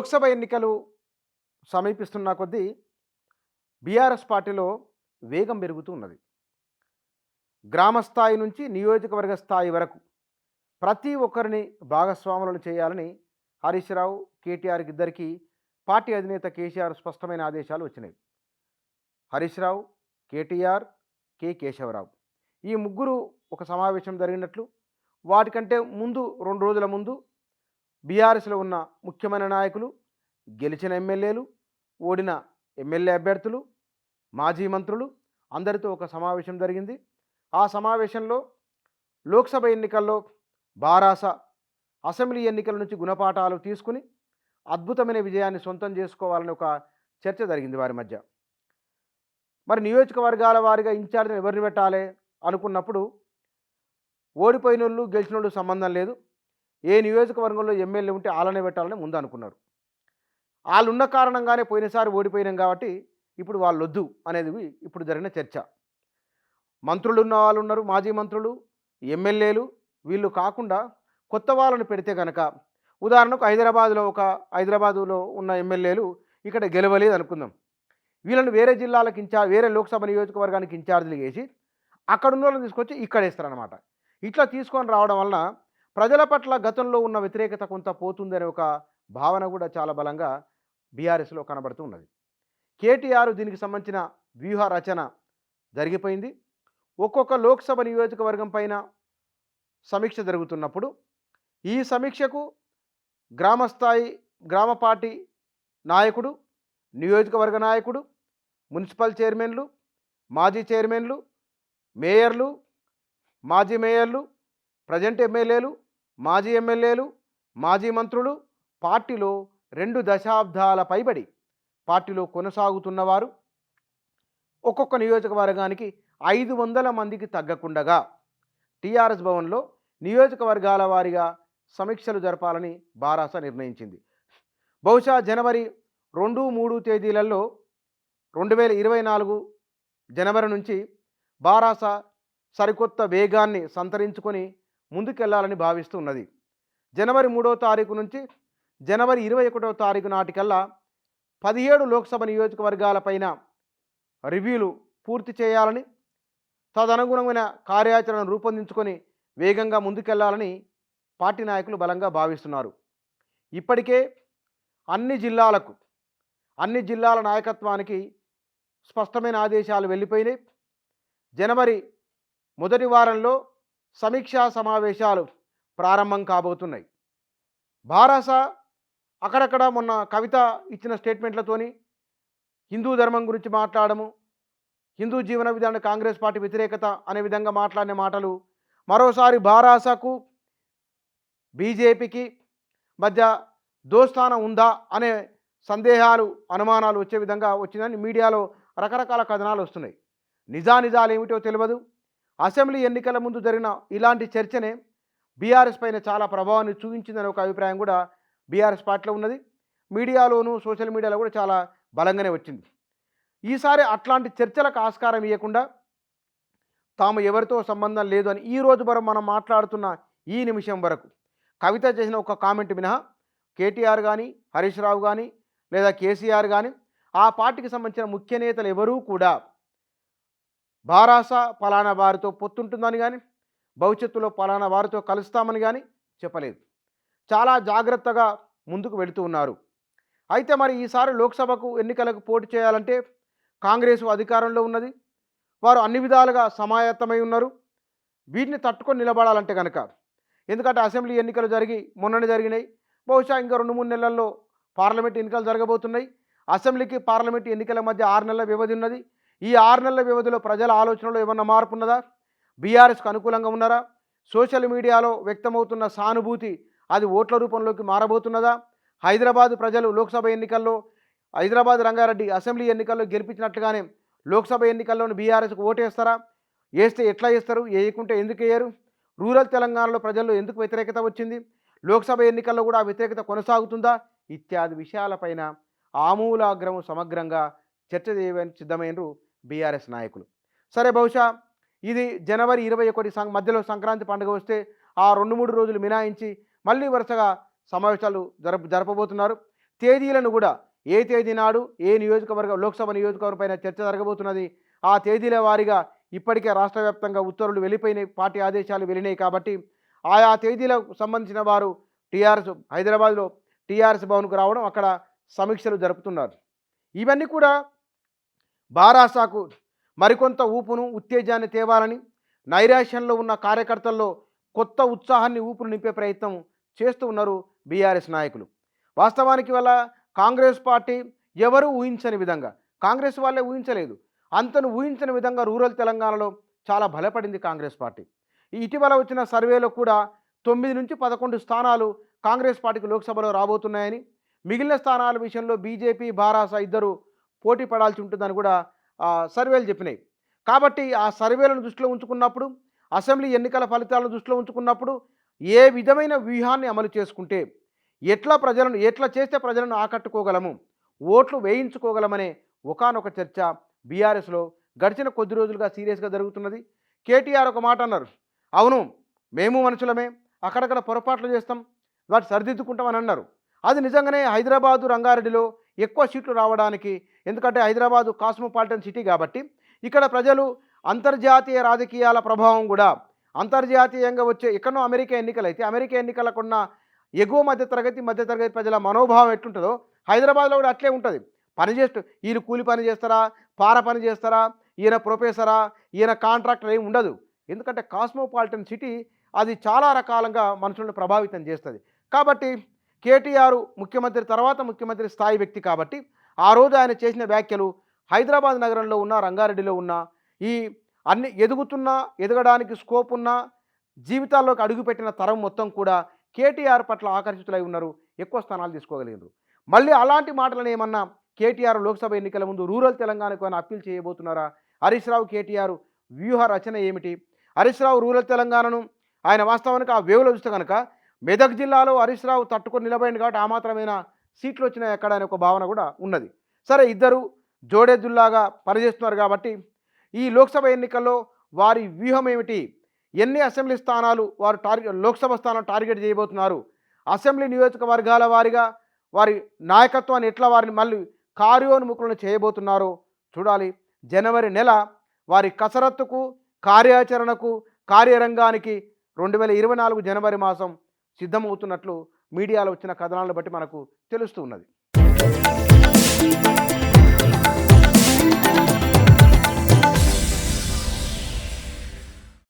లోక్సభ ఎన్నికలు సమీపిస్తున్న కొద్దీ బీఆర్ఎస్ పార్టీలో వేగం పెరుగుతూ ఉన్నది. గ్రామ స్థాయి నుంచి నియోజకవర్గ స్థాయి వరకు ప్రతి ఒక్కరిని భాగస్వాములను చేయాలని హరీష్ రావు, కేటీఆర్కి ఇద్దరికీ పార్టీ అధినేత కేసీఆర్ స్పష్టమైన ఆదేశాలు వచ్చినాయి. హరీష్ రావు, కేటీఆర్, కేశవరావు ఈ ముగ్గురు ఒక సమావేశం జరిగినట్లు, వాటికంటే ముందు 2 రోజుల ముందు బీఆర్ఎస్లో ఉన్న ముఖ్యమైన నాయకులు, గెలిచిన ఎమ్మెల్యేలు, ఓడిన ఎమ్మెల్యే అభ్యర్థులు, మాజీ మంత్రులు అందరితో ఒక సమావేశం జరిగింది. ఆ సమావేశంలో లోక్సభ ఎన్నికల్లో బారాస, అసెంబ్లీ ఎన్నికల నుంచి గుణపాఠాలు తీసుకుని అద్భుతమైన విజయాన్ని సొంతం చేసుకోవాలని ఒక చర్చ జరిగింది వారి మధ్య. మరి నియోజకవర్గాల వారిగా ఇన్ఛార్జ్ని ఎవరిని పెట్టాలి అనుకున్నప్పుడు ఓడిపోయిన వాళ్ళు గెలిచిన వాళ్ళు సంబంధం లేదు, ఏ నియోజకవర్గంలో ఎమ్మెల్యే ఉంటే వాళ్ళనే పెట్టాలని ముందు అనుకున్నారు. వాళ్ళు ఉన్న కారణంగానే పోయినసారి ఓడిపోయినాం కాబట్టి ఇప్పుడు వాళ్ళు వద్దు అనేది ఇప్పుడు జరిగిన చర్చ. మంత్రులు ఉన్న వాళ్ళు ఉన్నారు, మాజీ మంత్రులు, ఎమ్మెల్యేలు, వీళ్ళు కాకుండా కొత్త వాళ్ళని పెడితే కనుక, ఉదాహరణకు హైదరాబాదులో ఉన్న ఎమ్మెల్యేలు ఇక్కడ గెలవలేదు అనుకుందాం, వీళ్ళని వేరే జిల్లాలకు వేరే లోక్సభ నియోజకవర్గానికి ఇన్ఛార్జీలు వేసి అక్కడున్న వాళ్ళని తీసుకొచ్చి ఇక్కడ వేస్తారనమాట. ఇట్లా తీసుకొని రావడం వలన ప్రజల పట్ల గతంలో ఉన్న వ్యతిరేకత కొంత పోతుందనే ఒక భావన కూడా చాలా బలంగా బీఆర్ఎస్లో కనబడుతూ ఉన్నది. కేటీఆర్ దీనికి సంబంధించిన వ్యూహ రచన జరిగిపోయింది. ఒక్కొక్క లోక్సభ నియోజకవర్గం పైన సమీక్ష జరుగుతున్నప్పుడు ఈ సమీక్షకు గ్రామ పార్టీ నాయకుడు, నియోజకవర్గ నాయకుడు, మున్సిపల్ చైర్మన్లు, మాజీ చైర్మన్లు, మేయర్లు, మాజీ మేయర్లు, ప్రజెంట్ ఎమ్మెల్యేలు, మాజీ ఎమ్మెల్యేలు, మాజీ మంత్రులు, పార్టీలో 2 దశాబ్దాల పైబడి పార్టీలో కొనసాగుతున్నవారు ఒక్కొక్క నియోజకవర్గానికి 500 మందికి తగ్గకుండగా టీఆర్ఎస్ భవన్లో నియోజకవర్గాల వారీగా సమీక్షలు జరపాలని బారాస నిర్ణయించింది. బహుశా జనవరి 2-3 తేదీలలో 2024 జనవరి నుంచి బారాస సరికొత్త వేగాన్ని సంతరించుకొని ముందుకెళ్లాలని భావిస్తూ ఉన్నది. జనవరి 3వ తారీఖు నుంచి జనవరి 21వ తారీఖు నాటికల్లా 17 లోక్సభ నియోజకవర్గాలపైన రివ్యూలు పూర్తి చేయాలని, తదనుగుణమైన కార్యాచరణను రూపొందించుకొని వేగంగా ముందుకెళ్లాలని పార్టీ నాయకులు బలంగా భావిస్తున్నారు. ఇప్పటికే అన్ని జిల్లాల నాయకత్వానికి స్పష్టమైన ఆదేశాలు వెళ్ళిపోయినాయి. జనవరి మొదటి వారంలో సమీక్షా సమావేశాలు ప్రారంభం కాబోతున్నాయి. బారాస అక్కడక్కడ మొన్న కవిత ఇచ్చిన స్టేట్మెంట్లతోని హిందూ ధర్మం గురించి మాట్లాడము, హిందూ జీవన విధాన కాంగ్రెస్ పార్టీ వ్యతిరేకత అనే విధంగా మాట్లాడిన మాటలు మరోసారి బారాసకు బీజేపీకి మధ్య దోస్తానం ఉందా అనే సందేహాలు, అనుమానాలు వచ్చే విధంగా వచ్చిందని మీడియాలో రకరకాల కథనాలు వస్తున్నాయి. నిజాలు ఏమిటో తెలియదు. అసెంబ్లీ ఎన్నికల ముందు జరిగిన ఇలాంటి చర్చనే బీఆర్ఎస్ పైన చాలా ప్రభావాన్ని చూపించిందనే ఒక అభిప్రాయం కూడా బీఆర్ఎస్ పార్టీలో ఉన్నది. మీడియాలోనూ సోషల్ మీడియాలో కూడా చాలా బలంగానే వచ్చింది. ఈసారి అట్లాంటి చర్చలకు ఆస్కారం ఇవ్వకుండా తాము ఎవరితో సంబంధం లేదు అని ఈ రోజు వరకు మనం మాట్లాడుతున్న ఈ నిమిషం వరకు కవిత చేసిన ఒక కామెంట్ మినహా కేటీఆర్ కానీ, హరీష్ రావు కానీ, లేదా కేసీఆర్ కానీ, ఆ పార్టీకి సంబంధించిన ముఖ్య నేతలు ఎవరూ కూడా బారాస పలానా వారితో పొత్తుంటుందని కానీ, భవిష్యత్తులో పలానా వారితో కలుస్తామని కానీ చెప్పలేదు. చాలా జాగ్రత్తగా ముందుకు వెళుతూ ఉన్నారు. అయితే మరి ఈసారి లోక్సభకు ఎన్నికలకు పోటీ చేయాలంటే కాంగ్రెస్ అధికారంలో ఉన్నది, వారు అన్ని విధాలుగా సమాయత్తమై ఉన్నారు. వీటిని తట్టుకొని నిలబడాలంటే కనుక, ఎందుకంటే అసెంబ్లీ ఎన్నికలు మొన్ననే జరిగినాయి, బహుశా ఇంకా 2-3 నెలల్లో పార్లమెంట్ ఎన్నికలు జరగబోతున్నాయి. అసెంబ్లీకి పార్లమెంట్ ఎన్నికల మధ్య 6 నెలల వ్యవధి ఉన్నది. ఈ 6 నెలల వ్యవధిలో ప్రజల ఆలోచనలో ఏమన్నా మార్పు ఉన్నదా? బీఆర్ఎస్కు అనుకూలంగా ఉన్నారా? సోషల్ మీడియాలో వ్యక్తమవుతున్న సానుభూతి అది ఓట్ల రూపంలోకి మారబోతున్నదా? హైదరాబాద్ ప్రజలు లోక్సభ ఎన్నికల్లో హైదరాబాద్ రంగారెడ్డి అసెంబ్లీ ఎన్నికల్లో గెలిపించినట్లుగానే లోక్సభ ఎన్నికల్లోని బీఆర్ఎస్కు ఓటేస్తారా? వేస్తే ఎట్లా వేస్తారు? వేయకుంటే ఎందుకు వేయరు? రూరల్ తెలంగాణలో ప్రజల్లో ఎందుకు వ్యతిరేకత వచ్చింది? లోక్సభ ఎన్నికల్లో కూడా ఆ వ్యతిరేకత కొనసాగుతుందా? ఇత్యాది విషయాలపైన ఆమూలాగ్రము సమగ్రంగా చర్చ చేయడానికి సిద్ధమైనరు బీఆర్ఎస్ నాయకులు. సరే, బహుశా ఇది జనవరి 21 మధ్యలో సంక్రాంతి పండుగ వస్తే ఆ 2-3 రోజులు మినాయించి మళ్ళీ వరుసగా సమావేశాలు జరపబోతున్నారు. తేదీలను కూడా ఏ తేదీ నాడు ఏ నియోజకవర్గం లోక్సభ నియోజకవర్గం పైన చర్చ జరగబోతున్నది, ఆ తేదీల వారీగా ఇప్పటికే రాష్ట్ర వ్యాప్తంగా ఉత్తర్వులు వెళ్ళిపోయినాయి, పార్టీ ఆదేశాలు వెళ్ళినాయి. కాబట్టి ఆయా తేదీలకు సంబంధించిన వారు టీఆర్ఎస్ హైదరాబాద్లో టీఆర్ఎస్ భవన్కు రావడం, అక్కడ సమీక్షలు జరుపుతున్నారు. ఇవన్నీ కూడా బారాసాకు మరికొంత ఊపును ఉత్తేజాన్ని తేవాలని, నైరాశ్యంలో ఉన్న కార్యకర్తల్లో కొత్త ఉత్సాహాన్ని ఊపును నింపే ప్రయత్నం చేస్తూ ఉన్నారు బీఆర్ఎస్ నాయకులు. వాస్తవానికి వల్ల కాంగ్రెస్ పార్టీ ఎవరూ ఊహించని విధంగా, కాంగ్రెస్ వాళ్ళే ఊహించలేదు, అంతను ఊహించని విధంగా రూరల్ తెలంగాణలో చాలా బలపడింది కాంగ్రెస్ పార్టీ. ఇటీవల వచ్చిన సర్వేలో కూడా 9 నుంచి 11 స్థానాలు కాంగ్రెస్ పార్టీకి లోక్సభలో రాబోతున్నాయని, మిగిలిన స్థానాల విషయంలో బీజేపీ బారాస ఇద్దరు పోటీ పడాల్సి ఉంటుందని కూడా సర్వేలు చెప్పినాయి. కాబట్టి ఆ సర్వేలను దృష్టిలో ఉంచుకున్నప్పుడు, అసెంబ్లీ ఎన్నికల ఫలితాలను దృష్టిలో ఉంచుకున్నప్పుడు ఏ విధమైన వ్యూహాన్ని అమలు చేసుకుంటే ఎట్లా చేస్తే ప్రజలను ఆకట్టుకోగలము, ఓట్లు వేయించుకోగలమనే ఒకానొక చర్చ బీఆర్ఎస్లో గడిచిన కొద్ది రోజులుగా సీరియస్గా జరుగుతున్నది. కేటీఆర్ ఒక మాట అన్నారు, అవును మేము మనుషులమే, అక్కడక్కడ పొరపాట్లు చేస్తాం, వాటి సరిదిద్దుకుంటామని అన్నారు. అది నిజంగానే హైదరాబాదు రంగారెడ్డిలో ఎక్కువ సీట్లు రావడానికి, ఎందుకంటే హైదరాబాదు కాస్మోపాలిటన్ సిటీ కాబట్టి ఇక్కడ ప్రజలు అంతర్జాతీయ రాజకీయాల ప్రభావం కూడా అంతర్జాతీయంగా వచ్చే, ఎక్కడో అమెరికా ఎన్నికలు అయితే అమెరికా ఎన్నికలకున్న ఎగువ మధ్యతరగతి ప్రజల మనోభావం ఎట్లుంటుందో హైదరాబాద్లో కూడా అట్లే ఉంటుంది. పనిచేస్తూ ఈయన కూలి పని చేస్తారా, పార పని చేస్తారా, ఈయన ప్రొఫెసరా, ఈయన కాంట్రాక్టర్ ఏమి ఉండదు. ఎందుకంటే కాస్మోపాలిటన్ సిటీ అది చాలా రకాలుగా మనుషులను ప్రభావితం చేస్తుంది. కాబట్టి కేటీఆర్ ముఖ్యమంత్రి తర్వాత ముఖ్యమంత్రి స్థాయి వ్యక్తి కాబట్టి ఆ రోజు ఆయన చేసిన వ్యాఖ్యలు హైదరాబాద్ నగరంలో ఉన్న రంగారెడ్డిలో ఉన్న ఈ అన్ని ఎదగడానికి స్కోప్ ఉన్న జీవితాల్లోకి అడుగుపెట్టిన తరం మొత్తం కూడా కేటీఆర్ పట్ల ఆకర్షితులై ఉన్నారు, ఎక్కువ స్థానాలు తీసుకోగలిగారు. మళ్ళీ అలాంటి మాటలను ఏమన్నా కేటీఆర్ లోక్సభ ఎన్నికల ముందు రూరల్ తెలంగాణకు ఏమైనా అప్పీల్ చేయబోతున్నారా? హరీష్ రావు కేటీఆర్ వ్యూహ రచన ఏమిటి? హరీష్ రావు రూరల్ తెలంగాణను ఆయన వాస్తవానికి ఆ వేవ్లో చూస్తే కనుక మెదక్ జిల్లాలో హరీష్ రావు తట్టుకొని నిలబడింది కాబట్టి ఆ మాత్రమైన సీట్లు వచ్చినాయి ఎక్కడ అనే ఒక భావన కూడా ఉన్నది. సరే, ఇద్దరు జోడెద్దుల్లాగా పనిచేస్తున్నారు కాబట్టి ఈ లోక్సభ ఎన్నికల్లో వారి వ్యూహం ఏమిటి? ఎన్ని అసెంబ్లీ స్థానాలు వారు లోక్సభ స్థానాలు టార్గెట్ చేయబోతున్నారు? అసెంబ్లీ నియోజకవర్గాల వారిగా వారి నాయకత్వాన్ని ఎట్లా వారిని మళ్ళీ కార్యోన్ముఖులను చేయబోతున్నారో చూడాలి. జనవరి నెల వారి కసరత్తుకు, కార్యాచరణకు, కార్యరంగానికి 2024 జనవరి మాసం సిద్ధమవుతున్నట్లు మీడియాలో వచ్చిన కథనాలను బట్టి మనకు తెలుస్తూ ఉన్నది.